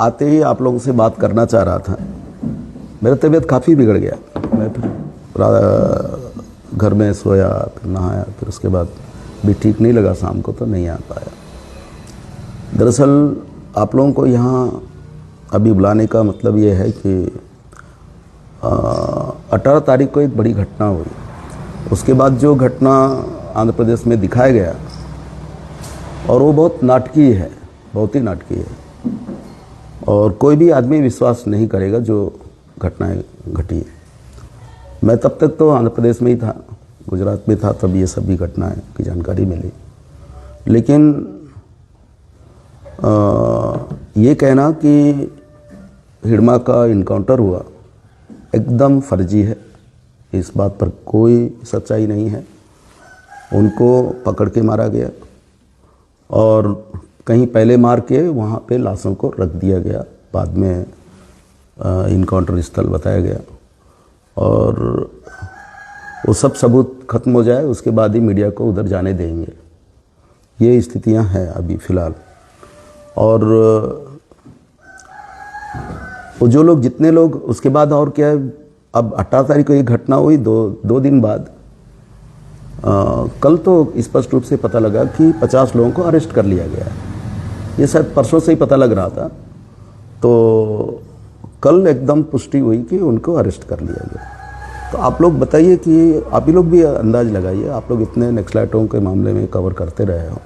आते ही आप लोगों से बात करना चाह रहा था। मेरा तबीयत काफ़ी बिगड़ गया। मैं फिर घर में सोया, फिर नहाया, फिर उसके बाद भी ठीक नहीं लगा, शाम को तो नहीं आ पाया। दरअसल आप लोगों को यहाँ अभी बुलाने का मतलब ये है कि 18 तारीख को एक बड़ी घटना हुई। उसके बाद जो घटना आंध्र प्रदेश में दिखाया गया, और वो बहुत नाटकीय है, बहुत ही नाटकीय है, और कोई भी आदमी विश्वास नहीं करेगा जो घटनाएं घटी है। मैं तब तक तो आंध्र प्रदेश में ही था, गुजरात में था, तब ये सभी घटनाएं की जानकारी मिली। लेकिन ये कहना कि हिडमा का इनकाउंटर हुआ एकदम फर्जी है, इस बात पर कोई सच्चाई नहीं है। उनको पकड़ के मारा गया और कहीं पहले मार के वहाँ पे लाशों को रख दिया गया, बाद में इनकाउंटर स्थल बताया गया, और वो सब सबूत खत्म हो जाए उसके बाद ही मीडिया को उधर जाने देंगे। ये स्थितियाँ हैं अभी फ़िलहाल। और वो जो लोग, जितने लोग, उसके बाद और क्या है, अब 18 तारीख को ये घटना हुई, दो दिन बाद कल तो स्पष्ट रूप से पता लगा कि 50 लोगों को अरेस्ट कर लिया गया है। ये शायद परसों से ही पता लग रहा था, तो कल एकदम पुष्टि हुई कि उनको अरेस्ट कर लिया गया। तो आप लोग बताइए कि आप ही लोग भी अंदाज लगाइए, आप लोग इतने नक्सलाइटों के मामले में कवर करते रहे हो,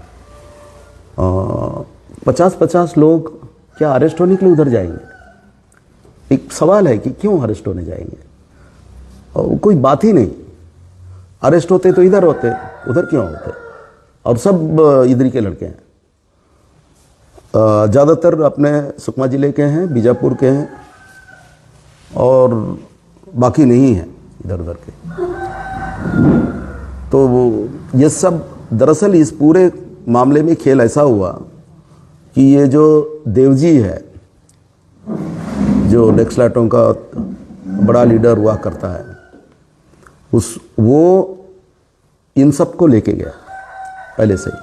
50-50 लोग क्या अरेस्ट होने के लिए उधर जाएंगे? एक सवाल है कि क्यों अरेस्ट होने जाएंगे? और कोई बात ही नहीं। अरेस्ट होते तो इधर होते, उधर क्यों होते? और सब इधर के लड़के हैं, ज़्यादातर अपने सुकमा ज़िले के हैं, बीजापुर के हैं, और बाकी नहीं हैं इधर उधर के। तो ये सब दरअसल इस पूरे मामले में खेल ऐसा हुआ कि ये जो देवजी है, जो नक्सलाइटों का बड़ा लीडर हुआ करता है, वो इन सब को लेके गया पहले से ही।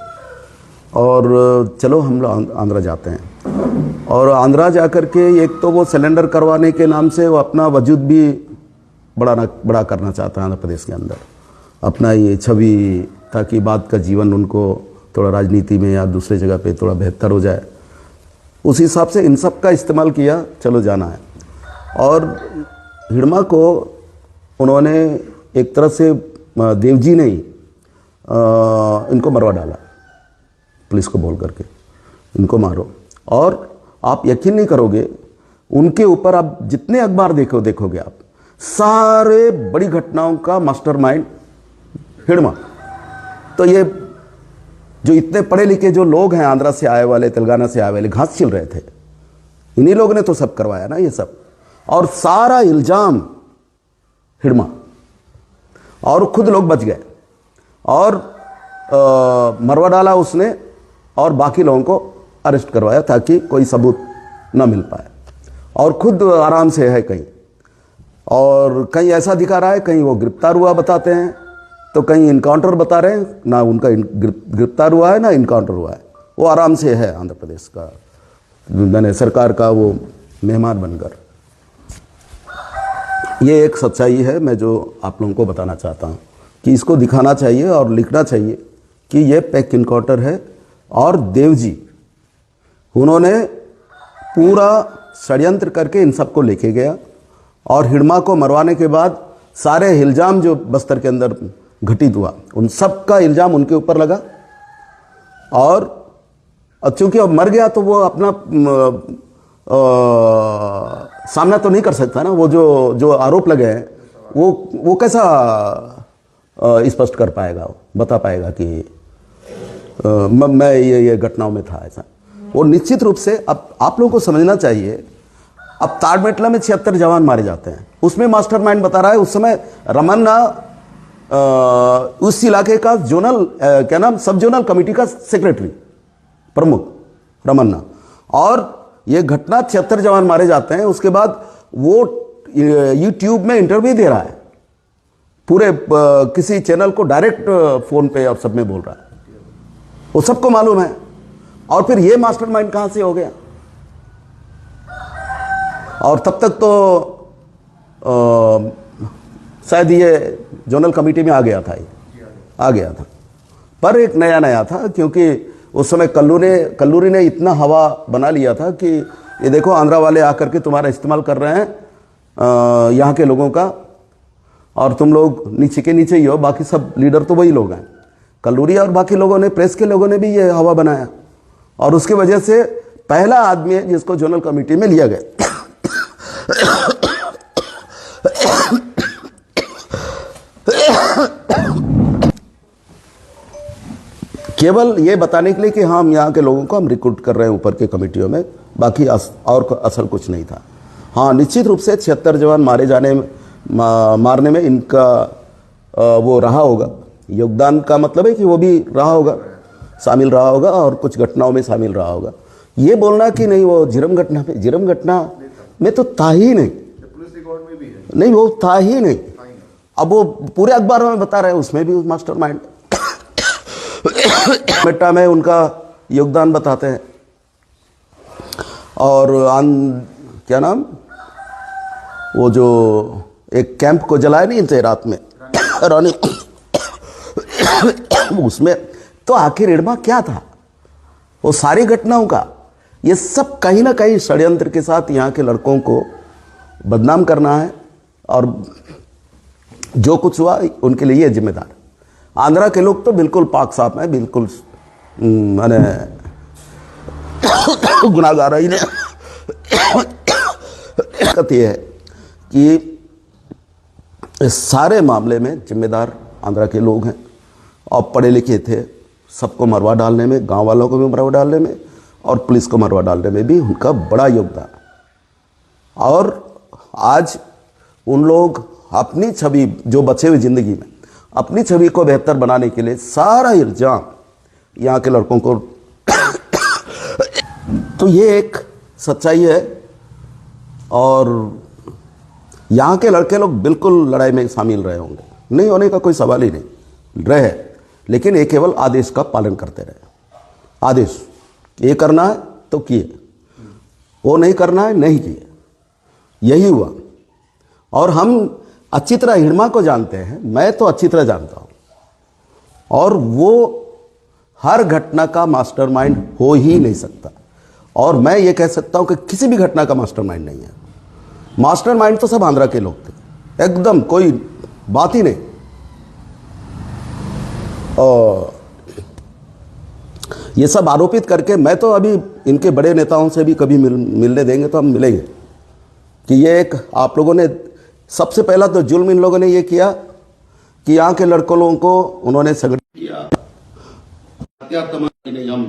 और चलो हम लोग आंध्रा जाते हैं, और आंध्रा जाकर के एक तो वो सिलेंडर करवाने के नाम से वो अपना वजूद भी बड़ा करना चाहता है आंध्र प्रदेश के अंदर, अपना ये छवि, ताकि बाद का जीवन उनको थोड़ा राजनीति में या दूसरे जगह पे थोड़ा बेहतर हो जाए। उस हिसाब से इन सब का इस्तेमाल किया, चलो जाना है। और हिडमा को उन्होंने एक तरह से देवजी ने ही इनको मरवा डाला, पुलिस को बोल करके इनको मारो। और आप यकीन नहीं करोगे, उनके ऊपर आप जितने अखबार देखोगे आप, सारे बड़ी घटनाओं का मास्टरमाइंड हिडमा। तो ये जो इतने पढ़े लिखे जो लोग हैं, आंध्रा से आए वाले, तेलंगाना से आए वाले, घास छिल रहे थे, इन्हीं लोगों ने तो सब करवाया ना ये सब। और सारा इल्जाम हिडमा, और खुद लोग बच गए, और मरवा डाला उसने, और बाकी लोगों को अरेस्ट करवाया ताकि कोई सबूत न मिल पाए। और खुद आराम से है कहीं, और कहीं ऐसा दिखा रहा है, कहीं वो गिरफ्तार हुआ बताते हैं, तो कहीं इनकाउंटर बता रहे हैं, ना उनका गिरफ्तार हुआ है ना इनकाउंटर हुआ है। वो आराम से है आंध्र प्रदेश का, मैंने सरकार का वो मेहमान बनकर। ये एक सच्चाई है, मैं जो आप लोगों को बताना चाहता हूँ कि इसको दिखाना चाहिए और लिखना चाहिए कि ये पैक इनकाउंटर है। और देवजी, उन्होंने पूरा षड्यंत्र करके इन सबको लेके गया, और हिडमा को मरवाने के बाद सारे इल्ज़ाम जो बस्तर के अंदर घटित हुआ, उन सब का इल्ज़ाम उनके ऊपर लगा। और चूंकि अब मर गया तो वो अपना सामना तो नहीं कर सकता ना, वो जो आरोप लगे हैं वो कैसा स्पष्ट कर पाएगा, बता पाएगा कि मैं ये घटनाओं में था ऐसा। वो निश्चित रूप से, अब आप लोगों को समझना चाहिए, अब ताड़मेटला में 76 जवान मारे जाते हैं, उसमें मास्टरमाइंड बता रहा है उस समय रमन्ना, उस इलाके का जोनल क्या नाम, सब जोनल कमेटी का सेक्रेटरी प्रमुख रमन्ना। और ये घटना 76 जवान मारे जाते हैं, उसके बाद वो यूट्यूब में इंटरव्यू दे रहा है, पूरे किसी चैनल को डायरेक्ट फोन पे और सब में बोल रहा है, वो सबको मालूम है। और फिर ये मास्टरमाइंड कहां से हो गया? और तब तक तो शायद ये जोनल कमेटी में आ गया था, पर एक नया था, क्योंकि उस समय कल्लूरी ने इतना हवा बना लिया था कि ये देखो आंध्रा वाले आकर के तुम्हारा इस्तेमाल कर रहे हैं यहाँ के लोगों का, और तुम लोग नीचे के नीचे ही हो, बाकी सब लीडर तो वही लोग हैं। कल्लूरी और बाकी लोगों ने, प्रेस के लोगों ने भी ये हवा बनाया, और उसकी वजह से पहला आदमी है जिसको जोनल कमेटी में लिया गया। केवल ये बताने के लिए कि हम यहाँ के लोगों को हम रिक्रूट कर रहे हैं ऊपर के कमेटियों में, बाकी और असल कुछ नहीं था। हाँ, निश्चित रूप से 76 जवान मारने में इनका वो रहा होगा, योगदान का मतलब है कि वो भी रहा होगा, शामिल रहा होगा, और कुछ घटनाओं में शामिल रहा होगा। ये बोलना कि नहीं वो जिरम घटना में तो था ही नहीं, पुलिस रिकॉर्ड में भी है, नहीं वो था ही नहीं। अब वो पूरे अखबारों में बता रहे हैं, उसमें भी मास्टरमाइंड बेटा में उनका योगदान बताते हैं। और क्या नाम, वो जो एक कैंप को जलाया नहीं थे रात में रानी, उसमें तो आखिर एडमा क्या था? वो सारी घटनाओं का ये सब कहीं ना कहीं षड्यंत्र के साथ यहाँ के लड़कों को बदनाम करना है, और जो कुछ हुआ उनके लिए जिम्मेदार। आंध्रा के लोग तो बिल्कुल पाक साफ हैं, बिल्कुल मैंने गुनाहगार ही नहीं। ये है कि इस सारे मामले में जिम्मेदार आंध्रा के लोग हैं, और पढ़े लिखे थे, सबको मरवा डालने में, गांव वालों को भी मरवा डालने में, और पुलिस को मरवा डालने में भी उनका बड़ा योगदान। और आज उन लोग अपनी छवि, जो बचे हुए ज़िंदगी में अपनी छवि को बेहतर बनाने के लिए सारा इल्जाम यहाँ के लड़कों को तो ये एक सच्चाई है। और यहाँ के लड़के लोग बिल्कुल लड़ाई में शामिल रहे होंगे, नहीं होने का कोई सवाल ही नहीं रहे, लेकिन ये केवल आदेश का पालन करते रहे। आदेश ये करना है तो किए, वो नहीं करना है नहीं किए, यही हुआ। और हम अच्छी तरह हिड़मा को जानते हैं, मैं तो अच्छी तरह जानता हूँ, और वो हर घटना का मास्टरमाइंड हो ही नहीं सकता। और मैं ये कह सकता हूँ कि किसी भी घटना का मास्टरमाइंड नहीं है। मास्टरमाइंड तो सब आंध्रा के लोग थे, एकदम कोई बात ही नहीं। और ये सब आरोपित करके, मैं तो अभी इनके बड़े नेताओं से भी कभी मिलने देंगे तो हम मिलेंगे कि ये एक, आप लोगों ने सबसे पहला तो जुल्म इन लोगों ने ये किया कि यहाँ के लड़कों लोगों को उन्होंने संगठित किया, नहीं हम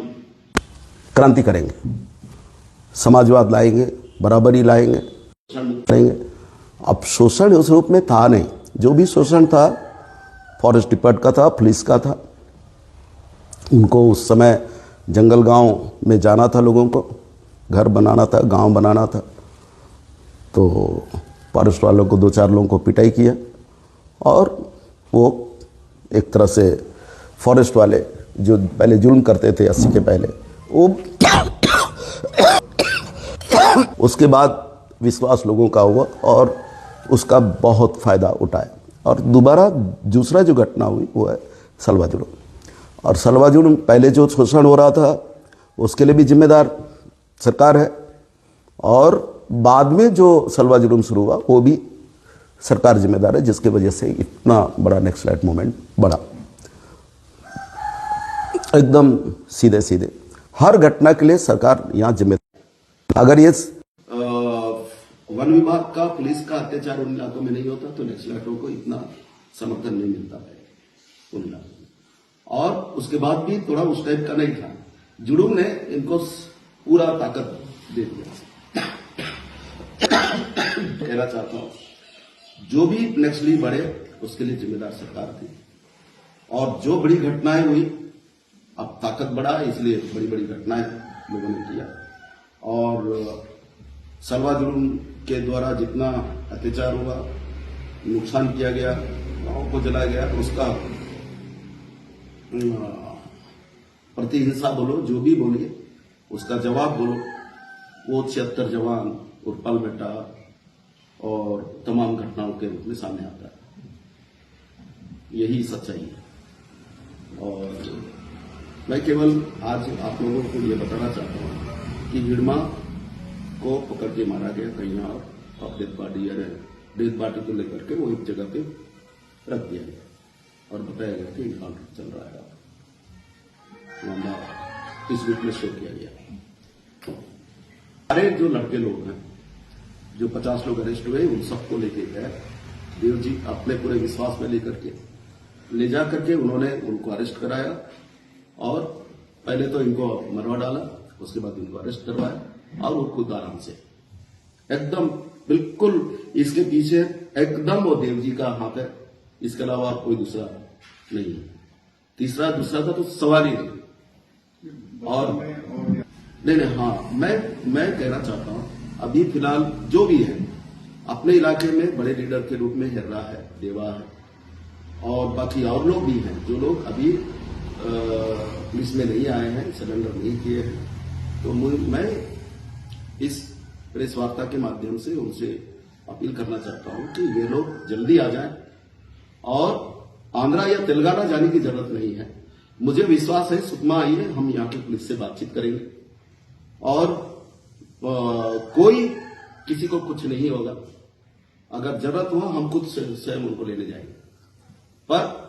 क्रांति करेंगे, समाजवाद लाएंगे, बराबरी लाएंगे। अब शोषण उस रूप में था नहीं, जो भी शोषण था फॉरेस्ट डिपार्ट का था, पुलिस का था। उनको उस समय जंगल गांव में जाना था, लोगों को घर बनाना था, गांव बनाना था, तो फॉरेस्ट वालों को 2-4 लोगों को पिटाई किया, और वो एक तरह से फॉरेस्ट वाले जो पहले जुल्म करते थे 80 के पहले, वो उसके बाद विश्वास लोगों का हुआ और उसका बहुत फ़ायदा उठाया। और दोबारा दूसरा जो घटना हुई वो है सलवा जुल्म। और सलवा जुल्म पहले जो शोषण हो रहा था उसके लिए भी जिम्मेदार सरकार है, और बाद में जो सलवा जुल्म शुरू हुआ वो भी सरकार जिम्मेदार है, जिसकी वजह से इतना बड़ा नक्सलाइट मूवमेंट बढ़ा। एकदम सीधे सीधे हर घटना के लिए सरकार यहाँ जिम्मेदार। अगर ये वन विभाग का, पुलिस का अत्याचार उन इलाकों में नहीं होता तो नक्सलाइटों को इतना समर्थन नहीं मिलता है उन इलाकों में। और उसके बाद भी थोड़ा उस टाइप का नहीं था। जुड़ूम ने इनको पूरा ताकत दे दिया। कहना चाहता हूं, जो भी नक्सली बढ़े उसके लिए जिम्मेदार सरकार थी, और जो बड़ी घटनाएं हुई, अब ताकत बढ़ा इसलिए बड़ी बड़ी घटनाएं लोगों ने किया। और सलवा जुल्म के द्वारा जितना अत्याचार हुआ, नुकसान किया गया, गांवों को जलाया गया, उसका प्रतिहिंसा बोलो, जो भी बोलिए, उसका जवाब बोलो, वो 76 जवान और पलमेटा और तमाम घटनाओं के रूप में सामने आता है। यही सच्चाई है। और मैं केवल आज आप लोगों को ये बताना चाहता हूं कि हिडमा को पकड़ के मारा गया कहीं और डेथ बॉडी को लेकर के वो एक जगह पे रख दिया गया और बताया गया कि इनकाउंटर चल रहा है। मामला इस रूप में शो किया गया। सारे जो लड़के लोग हैं, जो 50 लोग अरेस्ट हुए, उन सबको लेके गए देव जी अपने पूरे विश्वास में लेकर के ले जा करके उन्होंने उनको अरेस्ट कराया और पहले तो इनको मरवा डाला, उसके बाद इनको अरेस्ट करवाया और वो खुद आराम से एकदम बिल्कुल इसके पीछे एकदम वो देव जी का हाथ है, इसके अलावा और कोई दूसरा नहीं है। दूसरा था तो सवाल ही नहीं। और नहीं हाँ, मैं कहना चाहता हूं अभी फिलहाल जो भी है अपने इलाके में बड़े लीडर के रूप में हिर्रा है, देवा है और बाकी और लोग भी हैं जो लोग अभी पुलिस में नहीं आए हैं, सरेंडर नहीं किए हैं। तो मैं इस प्रेस वार्ता के माध्यम से उनसे अपील करना चाहता हूं कि ये लोग जल्दी आ जाएं और आंध्रा या तेलंगाना जाने की जरूरत नहीं है। मुझे विश्वास है सुकमा आइए, हम यहाँ की पुलिस से बातचीत करेंगे और कोई किसी को कुछ नहीं होगा। अगर जरूरत हो हम खुद स्वयं उनको लेने जाएंगे, पर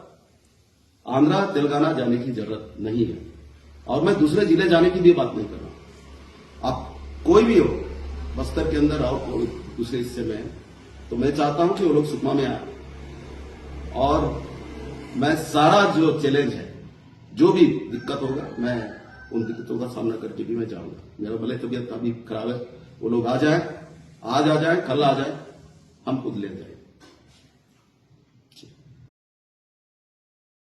आंध्रा तेलंगाना जाने की जरूरत नहीं है। और मैं दूसरे जिले जाने की भी बात नहीं कर रहा। आप कोई भी हो, बस्तर के अंदर आओ, कोई दूसरे हिस्से में है, तो मैं चाहता हूं कि वो लोग सुकमा में आए और मैं सारा जो चैलेंज है, जो भी दिक्कत होगा, मैं उन दिक्कतों का सामना करके भी मैं जाऊंगा। मेरा भले तबीयत अभी खराब है, वो लोग आ जाए, आज आ जाए, कल आ जाए, हम खुद ले जाए।